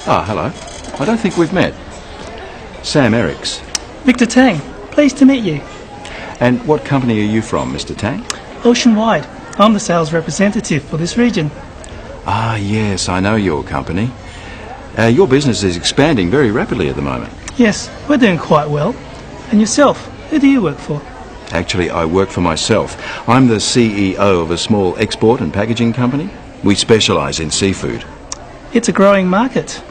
Ah, hello. I don't think we've met. Sam Ericks. Victor Tang, pleased to meet you. And what company are you from, Mr. Tang? Oceanwide. I'm the sales representative for this region. Ah, yes, I know your company. Your business is expanding very rapidly at the moment. Yes, we're doing quite well. And yourself, who do you work for? Actually, I work for myself. I'm the CEO of a small export and packaging company. We specialise in seafood. It's a growing market.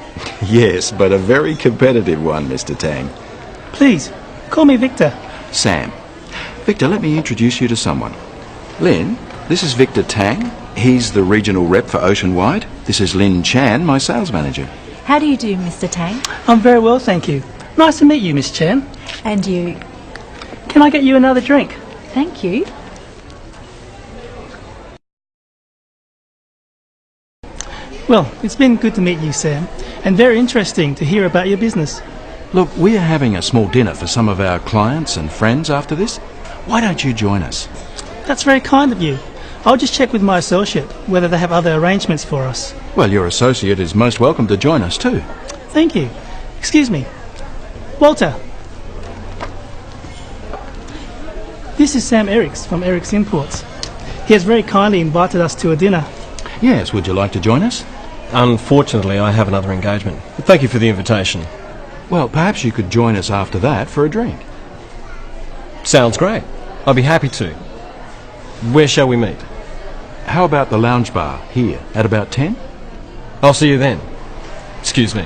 Yes, but a very competitive one, Mr. Tang. Please, call me Victor. Sam. Victor, let me introduce you to someone. Lynn, this is Victor Tang. He's the regional rep for Oceanwide. This is Lynn Chan, my sales manager. How do you do, Mr. Tang? I'm very well, thank you. Nice to meet you, Miss Chan. And you? Can I get you another drink? Thank you. Well, it's been good to meet you, Sam, and very interesting to hear about your business. Look, we are having a small dinner for some of our clients and friends after this. Why don't you join us? That's very kind of you. I'll just check with my associate whether they have other arrangements for us. Well, your associate is most welcome to join us too. Thank you. Excuse me. Walter. This is Sam Ericks from Ericks Imports. He has very kindly invited us to a dinner. Yes, would you like to join us? Unfortunately, I have another engagement. But thank you for the invitation. Well, perhaps you could join us after that for a drink. Sounds great. I'll be happy to. Where shall we meet? How about the lounge bar here at about 10? I'll see you then. Excuse me.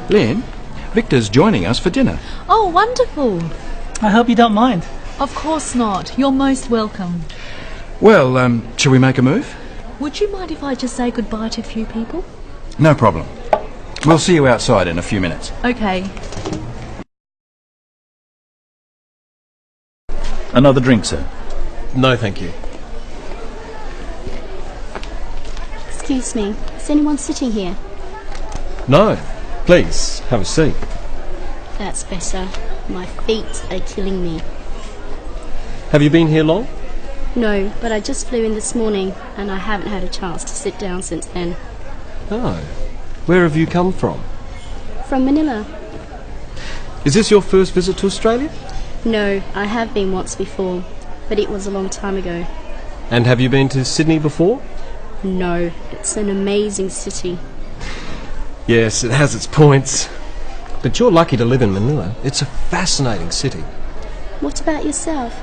Lynn, Victor's joining us for dinner. Oh, wonderful. I hope you don't mind. Of course not. You're most welcome. Well, shall we make a move? Would you mind if I just say goodbye to a few people? No problem. We'll see you outside in a few minutes. Okay. Another drink, sir? No, thank you. Excuse me, is anyone sitting here? No. Please, have a seat. That's better. My feet are killing me. Have you been here long? No, but I just flew in this morning and I haven't had a chance to sit down since then. Oh. Where have you come from? From Manila. Is this your first visit to Australia? No, I have been once before, but it was a long time ago. And have you been to Sydney before? No, it's an amazing city. Yes, it has its points. But you're lucky to live in Manila. It's a fascinating city. What about yourself?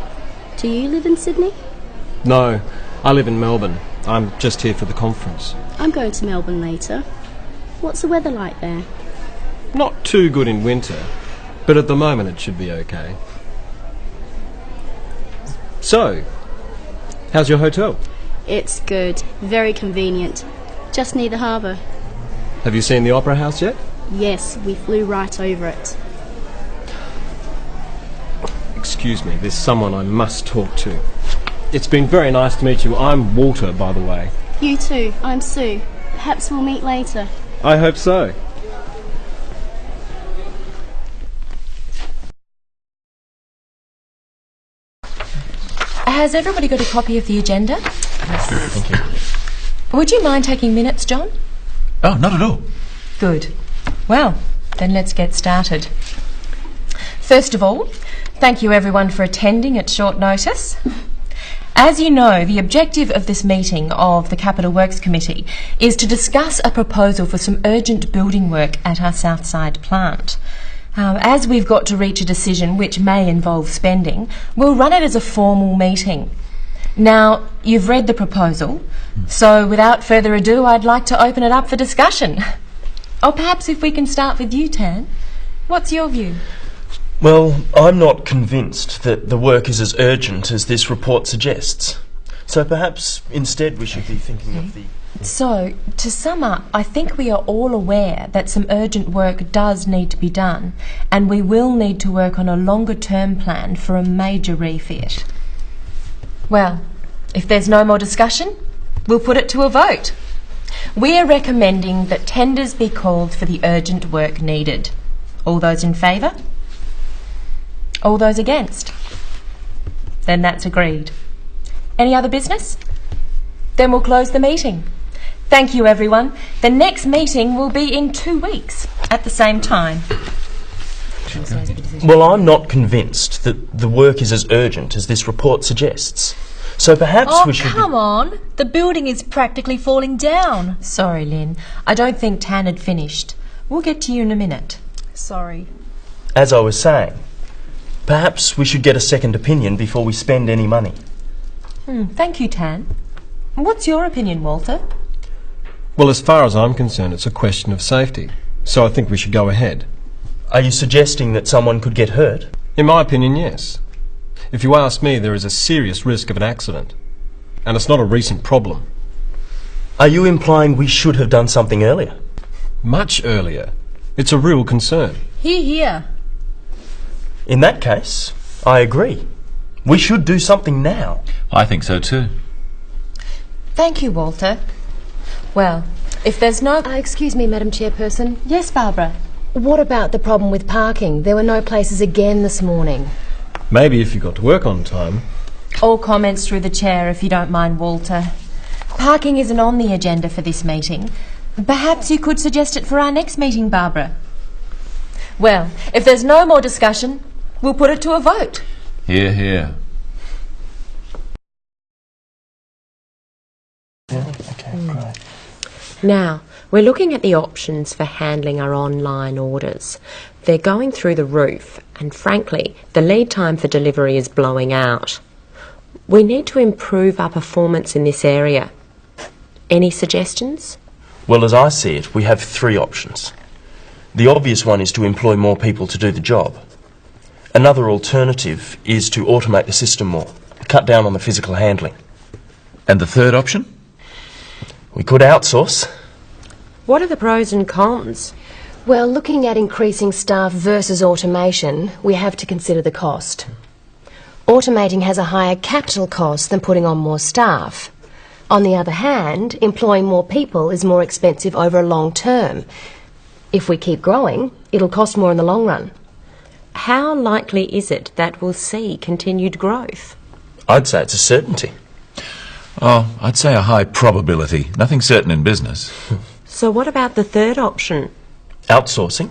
Do you live in Sydney? No, I live in Melbourne. I'm just here for the conference. I'm going to Melbourne later. What's the weather like there? Not too good in winter, but at the moment it should be okay. So, how's your hotel? It's good, very convenient. Just near the harbour. Have you seen the Opera House yet? Yes, we flew right over it. Excuse me, there's someone I must talk to. It's been very nice to meet you. I'm Walter, by the way. You too, I'm Sue. Perhaps we'll meet later. I hope so. Has everybody got a copy of the agenda? Yes. Thank you. Would you mind taking minutes, John? Oh, not at all. Good. Well, then let's get started. First of all, thank you everyone for attending at short notice. As you know, the objective of this meeting of the Capital Works Committee is to discuss a proposal for some urgent building work at our Southside plant. As we've got to reach a decision which may involve spending, we'll run it as a formal meeting. Now, you've read the proposal, so without further ado, I'd like to open it up for discussion. Or perhaps if we can start with you, Tan. What's your view? Well, I'm not convinced that the work is as urgent as this report suggests. So perhaps instead we should be thinking of the... So, to sum up, I think we are all aware that some urgent work does need to be done, and we will need to work on a longer-term plan for a major refit. Well, if there's no more discussion, we'll put it to a vote. We are recommending that tenders be called for the urgent work needed. All those in favour? All those against? Then that's agreed. Any other business? Then we'll close the meeting. Thank you, everyone. The next meeting will be in 2 weeks at the same time. Well, I'm not convinced that the work is as urgent as this report suggests. So perhaps Oh, we should... come on. The building is practically falling down. Sorry, Lynn. I don't think Tan had finished. We'll get to you in a minute. Sorry. As I was saying, perhaps we should get a second opinion before we spend any money. Thank you, Tan. What's your opinion, Walter? Well, as far as I'm concerned, it's a question of safety. So I think we should go ahead. Are you suggesting that someone could get hurt? In my opinion, yes. If you ask me, there is a serious risk of an accident. And it's not a recent problem. Are you implying we should have done something earlier? Much earlier. It's a real concern. Hear, hear. In that case, I agree. We should do something now. I think so too. Thank you, Walter. Well, if there's no... Excuse me, Madam Chairperson. Yes, Barbara? What about the problem with parking? There were no places again this morning. Maybe if you got to work on time. All comments through the chair, if you don't mind, Walter. Parking isn't on the agenda for this meeting. Perhaps you could suggest it for our next meeting, Barbara. Well, if there's no more discussion, we'll put it to a vote. Hear, hear. Now, we're looking at the options for handling our online orders. They're going through the roof, and frankly, the lead time for delivery is blowing out. We need to improve our performance in this area. Any suggestions? Well, as I see it, we have 3 options. The obvious one is to employ more people to do the job. Another alternative is to automate the system more, cut down on the physical handling. And the third option? We could outsource. What are the pros and cons? Well, looking at increasing staff versus automation, we have to consider the cost. Automating has a higher capital cost than putting on more staff. On the other hand, employing more people is more expensive over a long term. If we keep growing, it'll cost more in the long run. How likely is it that we'll see continued growth? I'd say it's a certainty. Oh, I'd say a high probability. Nothing certain in business. So what about the third option? Outsourcing.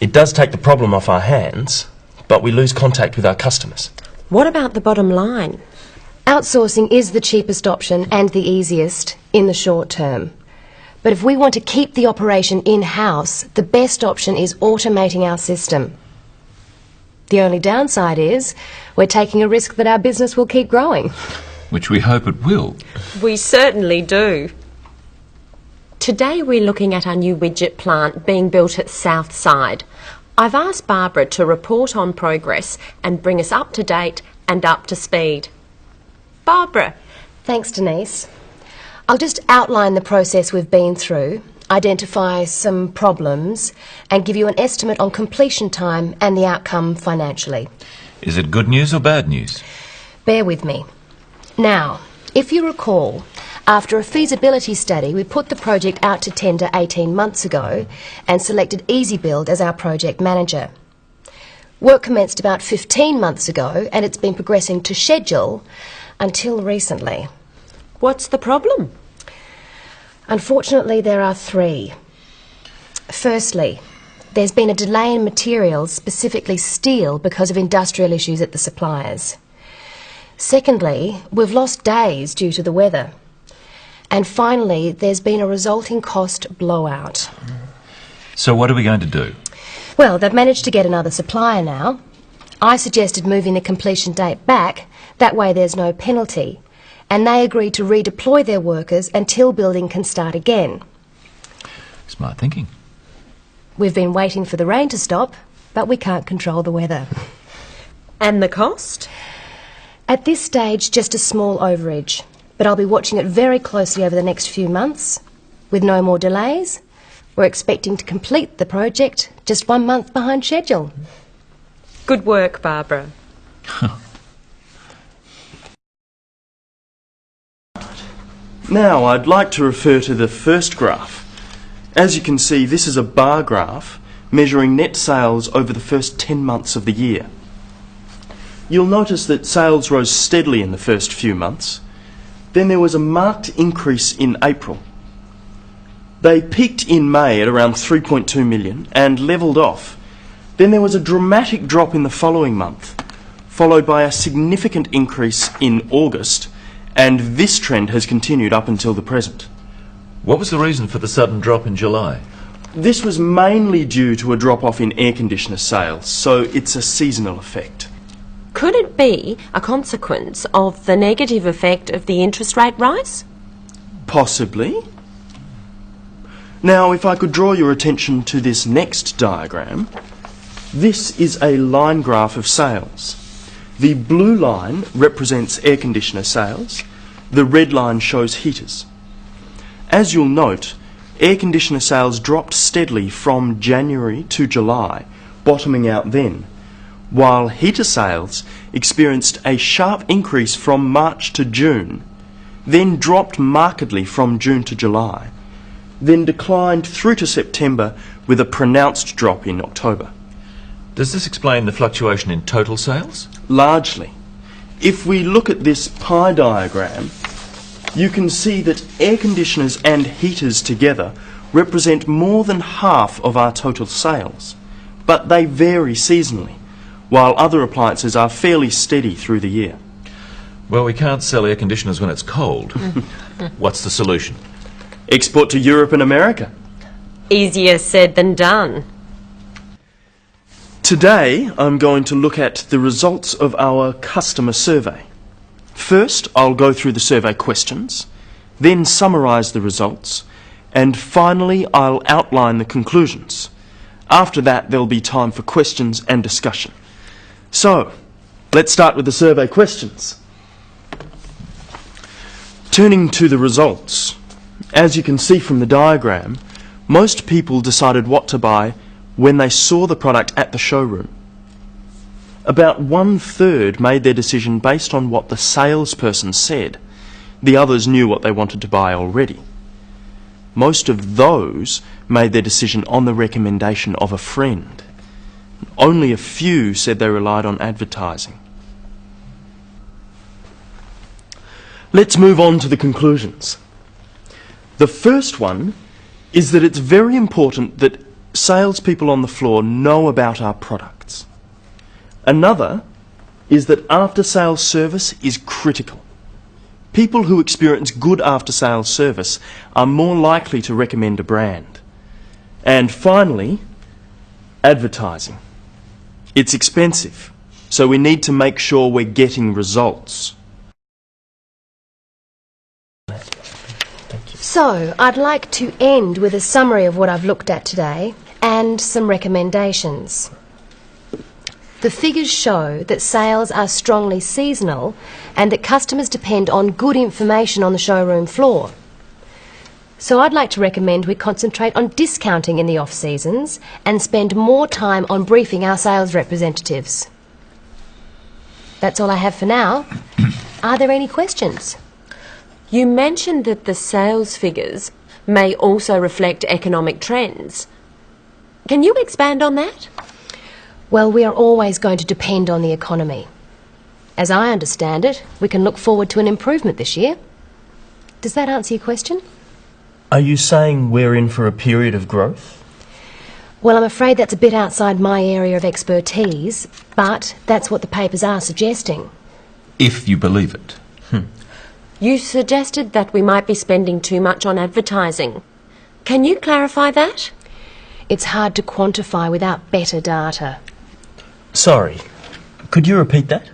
It does take the problem off our hands, but we lose contact with our customers. What about the bottom line? Outsourcing is the cheapest option and the easiest in the short term. But if we want to keep the operation in-house, the best option is automating our system. The only downside is we're taking a risk that our business will keep growing. Which we hope it will. We certainly do. Today we're looking at our new widget plant being built at Southside. I've asked Barbara to report on progress and bring us up to date and up to speed. Barbara. Thanks, Denise. I'll just outline the process we've been through, identify some problems, and give you an estimate on completion time and the outcome financially. Is it good news or bad news? Bear with me. Now, if you recall, after a feasibility study, we put the project out to tender 18 months ago and selected EasyBuild as our project manager. Work commenced about 15 months ago and it's been progressing to schedule until recently. What's the problem? Unfortunately, there are 3. Firstly, there's been a delay in materials, specifically steel, because of industrial issues at the suppliers. Secondly, we've lost days due to the weather. And finally, there's been a resulting cost blowout. So what are we going to do? Well, they've managed to get another supplier now. I suggested moving the completion date back, that way there's no penalty. And they agreed to redeploy their workers until building can start again. Smart thinking. We've been waiting for the rain to stop, but we can't control the weather. And the cost? At this stage, just a small overage, but I'll be watching it very closely over the next few months. With no more delays, we're expecting to complete the project just 1 month behind schedule. Good work, Barbara. Now, I'd like to refer to the first graph. As you can see, this is a bar graph measuring net sales over the first 10 months of the year. You'll notice that sales rose steadily in the first few months. Then there was a marked increase in April, They peaked in May at around 3.2 million and levelled off. Then there was a dramatic drop in the following month, followed by a significant increase in August, and this trend has continued up until the present. What was the reason for the sudden drop in July? This was mainly due to a drop-off in air conditioner sales, so it's a seasonal effect. Could it be a consequence of the negative effect of the interest rate rise? Possibly. Now, if I could draw your attention to this next diagram, this is a line graph of sales. The blue line represents air conditioner sales, the red line shows heaters. As you'll note, air conditioner sales dropped steadily from January to July, bottoming out then, while heater sales experienced a sharp increase from March to June, then dropped markedly from June to July, then declined through to September with a pronounced drop in October. Does this explain the fluctuation in total sales? Largely. If we look at this pie diagram, you can see that air conditioners and heaters together represent more than half of our total sales, but they vary seasonally, while other appliances are fairly steady through the year. Well, we can't sell air conditioners when it's cold. What's the solution? Export to Europe and America. Easier said than done. Today, I'm going to look at the results of our customer survey. First, I'll go through the survey questions, then summarise the results, and finally, I'll outline the conclusions. After that, there'll be time for questions and discussion. So, let's start with the survey questions. Turning to the results, as you can see from the diagram, most people decided what to buy when they saw the product at the showroom. About 1/3 made their decision based on what the salesperson said. The others knew what they wanted to buy already. Most of those made their decision on the recommendation of a friend. Only a few said they relied on advertising. Let's move on to the conclusions. The first one is that it's very important that salespeople on the floor know about our products. Another is that after-sales service is critical. People who experience good after-sales service are more likely to recommend a brand. And finally, advertising. It's expensive, so we need to make sure we're getting results. So, I'd like to end with a summary of what I've looked at today and some recommendations. The figures show that sales are strongly seasonal and that customers depend on good information on the showroom floor. So I'd like to recommend we concentrate on discounting in the off-seasons and spend more time on briefing our sales representatives. That's all I have for now. Are there any questions? You mentioned that the sales figures may also reflect economic trends. Can you expand on that? Well, we are always going to depend on the economy. As I understand it, we can look forward to an improvement this year. Does that answer your question? Are you saying we're in for a period of growth? Well, I'm afraid that's a bit outside my area of expertise, but that's what the papers are suggesting. If you believe it. You suggested that we might be spending too much on advertising. Can you clarify that? It's hard to quantify without better data. Sorry, could you repeat that?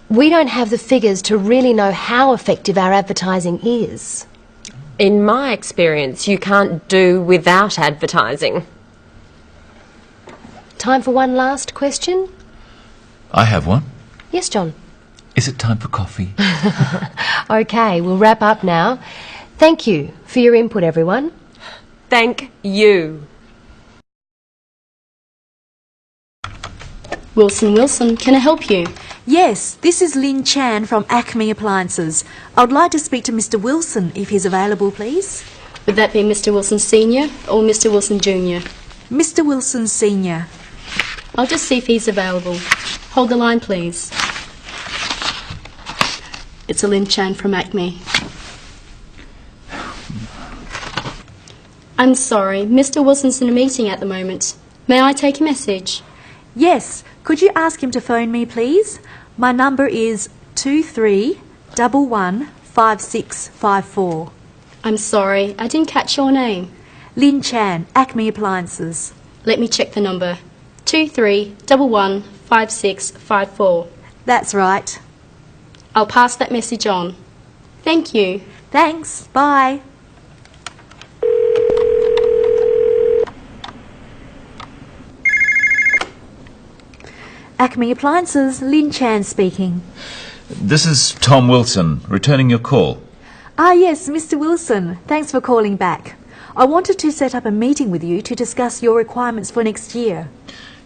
We don't have the figures to really know how effective our advertising is. In my experience, you can't do without advertising. Time for one last question? I have one. Yes, John. Is it time for coffee? OK, we'll wrap up now. Thank you for your input, everyone. Thank you. Wilson, can I help you? Yes, this is Lynn Chan from Acme Appliances. I would like to speak to Mr. Wilson if he's available, please. Would that be Mr. Wilson Sr. or Mr. Wilson Jr.? Mr. Wilson Sr. I'll just see if he's available. Hold the line, please. It's Lynn Chan from Acme. I'm sorry, Mr. Wilson's in a meeting at the moment. May I take a message? Yes, could you ask him to phone me, please? My number is 23115654. I'm sorry, I didn't catch your name. Lin Chan, Acme Appliances. Let me check the number. 23115654. That's right. I'll pass that message on. Thank you. Thanks. Bye. Acme Appliances, Lin Chan speaking. This is Tom Wilson, returning your call. Ah, yes, Mr. Wilson. Thanks for calling back. I wanted to set up a meeting with you to discuss your requirements for next year.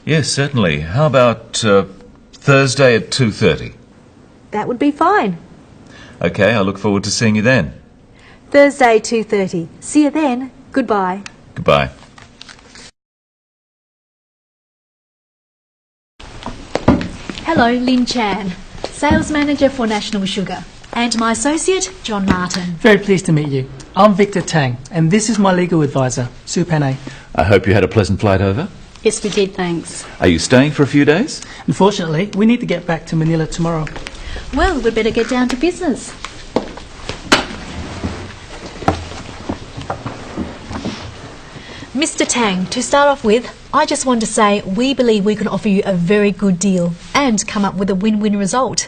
Yes, certainly. How about Thursday at 2:30? That would be fine. OK, I look forward to seeing you then. Thursday, 2:30. See you then. Goodbye. Goodbye. Hello, Lin Chan, Sales Manager for National Sugar. And my associate, John Martin. Very pleased to meet you. I'm Victor Tang, and this is my legal advisor, Sue Panay. I hope you had a pleasant flight over. Yes, we did, thanks. Are you staying for a few days? Unfortunately, we need to get back to Manila tomorrow. Well, we'd better get down to business. Mr. Tang, to start off with, I just want to say we believe we can offer you a very good deal and come up with a win-win result.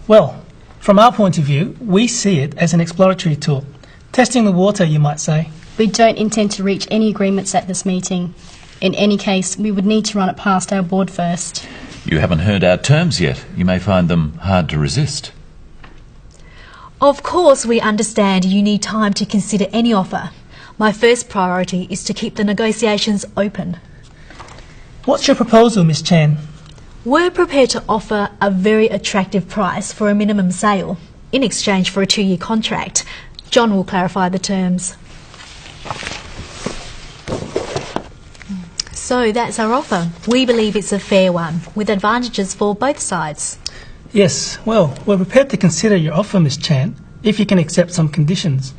Well, from our point of view, we see it as an exploratory tool. Testing the water, you might say. We don't intend to reach any agreements at this meeting. In any case, we would need to run it past our board first. You haven't heard our terms yet. You may find them hard to resist. Of course, we understand you need time to consider any offer. My first priority is to keep the negotiations open. What's your proposal, Miss Chan? We're prepared to offer a very attractive price for a minimum sale in exchange for a 2-year contract. John will clarify the terms. So that's our offer. We believe it's a fair one, with advantages for both sides. Yes, well, we're prepared to consider your offer, Miss Chan, if you can accept some conditions.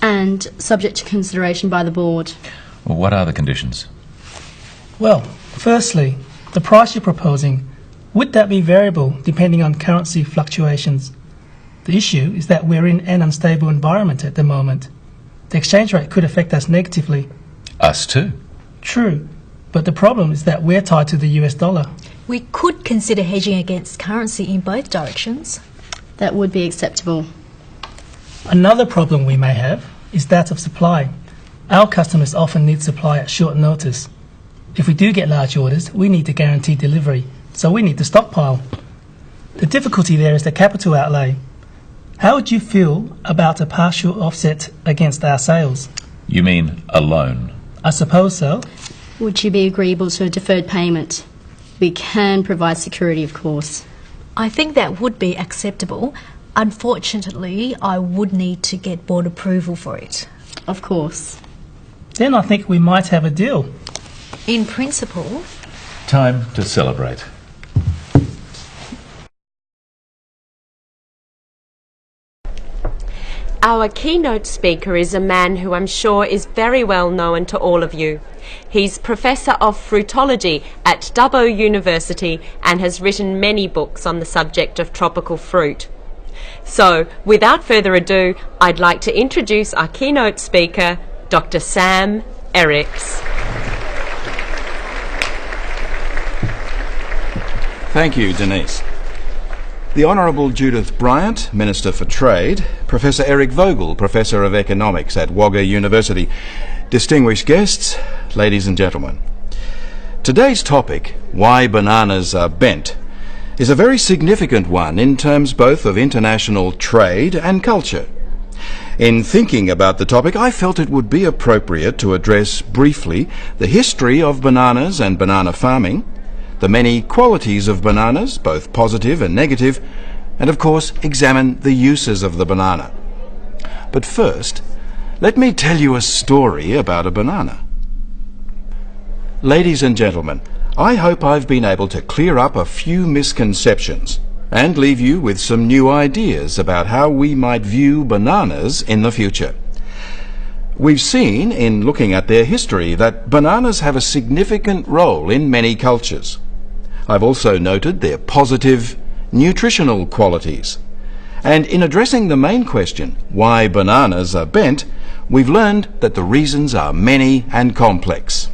And subject to consideration by the board. Well, what are the conditions? Well, firstly, the price you're proposing, would that be variable depending on currency fluctuations? The issue is that we're in an unstable environment at the moment. The exchange rate could affect us negatively. Us too. True, but the problem is that we're tied to the US dollar. We could consider hedging against currency in both directions. That would be acceptable. Another problem we may have is that of supply. Our customers often need supply at short notice. If we do get large orders, we need to guarantee delivery, so we need to stockpile. The difficulty there is the capital outlay. How would you feel about a partial offset against our sales? You mean a loan? I suppose so. Would you be agreeable to a deferred payment? We can provide security, of course. I think that would be acceptable. Unfortunately, I would need to get board approval for it. Of course. Then I think we might have a deal. In principle. Time to celebrate. Our keynote speaker is a man who I'm sure is very well known to all of you. He's Professor of Fruitology at Dubbo University and has written many books on the subject of tropical fruit. So, without further ado, I'd like to introduce our keynote speaker, Dr. Sam Eriks. Thank you, Denise. The Honourable Judith Bryant, Minister for Trade, Professor Eric Vogel, Professor of Economics at Wagga University, distinguished guests, ladies and gentlemen. Today's topic, why bananas are bent, is a very significant one in terms both of international trade and culture. In thinking about the topic, I felt it would be appropriate to address briefly the history of bananas and banana farming, the many qualities of bananas, both positive and negative, and of course examine the uses of the banana. But first, let me tell you a story about a banana. Ladies and gentlemen, I hope I've been able to clear up a few misconceptions and leave you with some new ideas about how we might view bananas in the future. We've seen, in looking at their history, that bananas have a significant role in many cultures. I've also noted their positive nutritional qualities. And in addressing the main question, why bananas are bent, we've learned that the reasons are many and complex.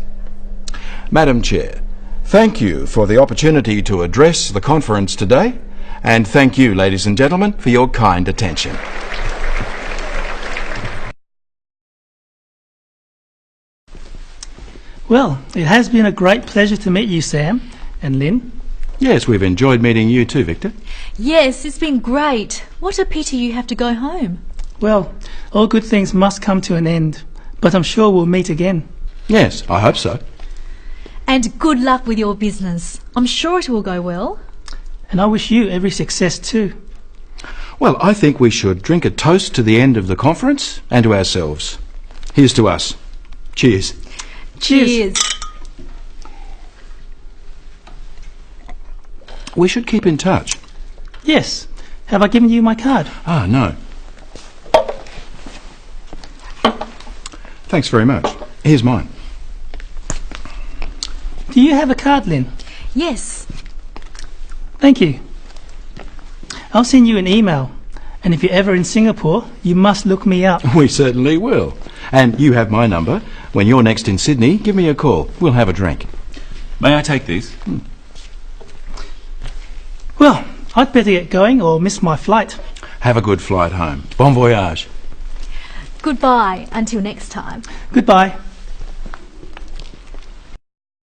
Madam Chair, thank you for the opportunity to address the conference today, and thank you, ladies and gentlemen, for your kind attention. Well, it has been a great pleasure to meet you, Sam and Lynn. Yes, we've enjoyed meeting you too, Victor. Yes, it's been great. What a pity you have to go home. Well, all good things must come to an end, but I'm sure we'll meet again. Yes, I hope so. And good luck with your business. I'm sure it will go well. And I wish you every success too. Well, I think we should drink a toast to the end of the conference and to ourselves. Here's to us. Cheers. Cheers. We should keep in touch. Yes. Have I given you my card? Ah, no. Thanks very much. Here's mine. Do you have a card, Lynn? Yes. Thank you. I'll send you an email. And if you're ever in Singapore, you must look me up. We certainly will. And you have my number. When you're next in Sydney, give me a call. We'll have a drink. May I take these? Well, I'd better get going or miss my flight. Have a good flight home. Bon voyage. Goodbye until next time. Goodbye.